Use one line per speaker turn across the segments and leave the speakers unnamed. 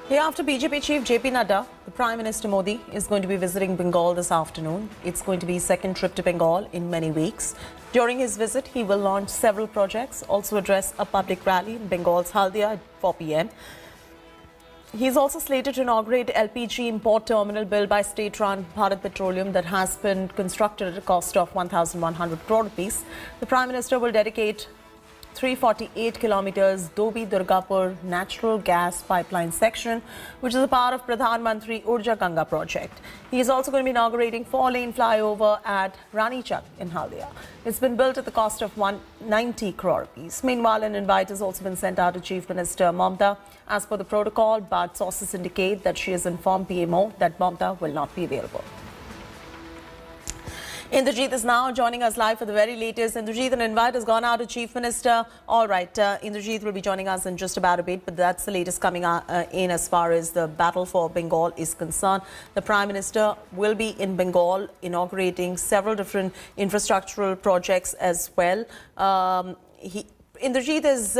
Here after BJP Chief JP Nadda, the Prime Minister Modi is going to be visiting Bengal this afternoon. It's going to be his second trip to Bengal in many weeks. During his visit, he will launch several projects, also address a public rally in Bengal's Haldia at 4 p.m. He is also slated to inaugurate LPG import terminal built by state-run Bharat Petroleum that has been constructed at a cost of 1,100 crore rupees. The Prime Minister will dedicate 348 kilometers Dobi-Durgapur natural gas pipeline section, which is a part of Pradhan Mantri Urja Ganga project. He is also going to be inaugurating 4-lane flyover at Ranichak in Haldia. It's been built at the cost of 190 crore rupees. Meanwhile, an invite has also been sent out to Chief Minister Mamta as per the protocol, but sources indicate that she has informed PMO that Mamta will not be available. Indrajit is now joining us live for the very latest. Indrajit, an invite has gone out to Chief Minister. All right, Indrajit will be joining us in just about a bit, but that's the latest coming in as far as the battle for Bengal is concerned. The Prime Minister will be in Bengal inaugurating several different infrastructural projects as well. Indrajit is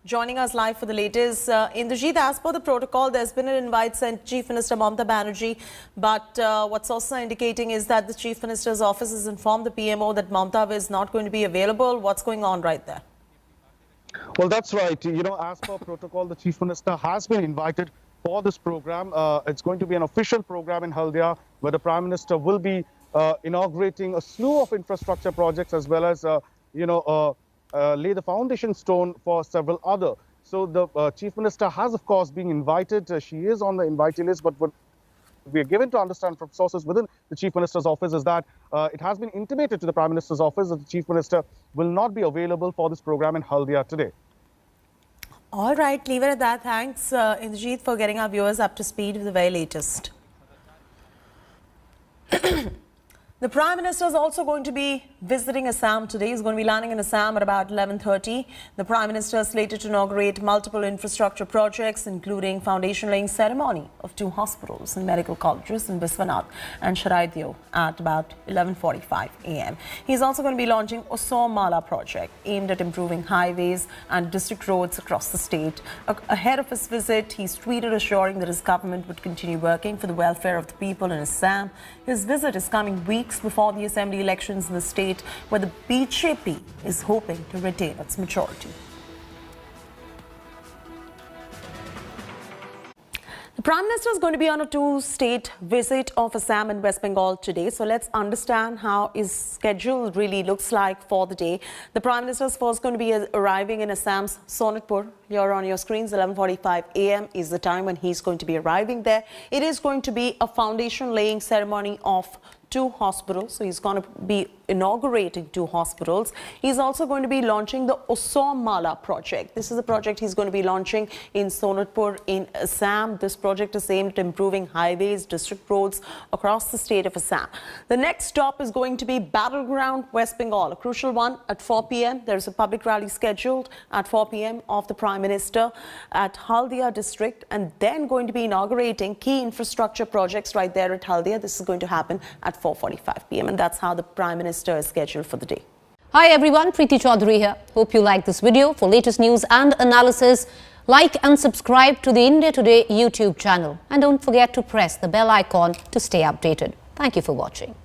joining us live for the latest. Indrajit, as per the protocol, there's been an invite sent to Chief Minister Mamta Banerjee, but what's also indicating is that the Chief Minister's office has informed the PMO that Mamta is not going to be available. What's going on right there?
Well, that's right. You know, as per protocol, the Chief Minister has been invited for this program. It's going to be an official program in Haldia where the Prime Minister will be inaugurating a slew of infrastructure projects as well as, lay the foundation stone for several other. So the Chief Minister has, of course, been invited. She is on the invitee list, but what we are given to understand from sources within the Chief Minister's office is that it has been intimated to the Prime Minister's office that the Chief Minister will not be available for this program in Haldia today.
All right, leave it at that. Thanks, Indrajit, for getting our viewers up to speed with the very latest. The Prime Minister is also going to be visiting Assam today. He's going to be landing in Assam at about 11:30. The Prime Minister is slated to inaugurate multiple infrastructure projects, including foundation laying ceremony of 2 hospitals and medical colleges in Biswanath and Sharaideo at about 11:45 a.m. He's also going to be launching Osom Mala project, aimed at improving highways and district roads across the state. Ahead of his visit, he's tweeted assuring that his government would continue working for the welfare of the people in Assam. His visit is coming weeks before the assembly elections in the state, where the BJP is hoping to retain its majority. The Prime Minister is going to be on a 2-state visit of Assam and West Bengal today. So let's understand how his schedule really looks like for the day. The Prime Minister is first going to be arriving in Assam's Sonitpur. Here on your screens, 11:45 a.m. is the time when he's going to be arriving there. It is going to be a foundation laying ceremony of 2 hospitals. So he's going to be inaugurating 2 hospitals. He's also going to be launching the Osom Mala project. This is a project he's going to be launching in Sonitpur in Assam. This project is aimed at improving highways, district roads across the state of Assam. The next stop is going to be Battleground, West Bengal, a crucial one at 4 p.m. There's a public rally scheduled at 4 p.m. of the Prime Minister at Haldia district, and then going to be inaugurating key infrastructure projects right there at Haldia. This is going to happen at 4:45 p.m. and that's how the Prime Minister is scheduled for the day.
Hi everyone, Preeti Chaudhary here. Hope you like this video. For latest news and analysis, like and subscribe to the India Today YouTube channel. And don't forget to press the bell icon to stay updated. Thank you for watching.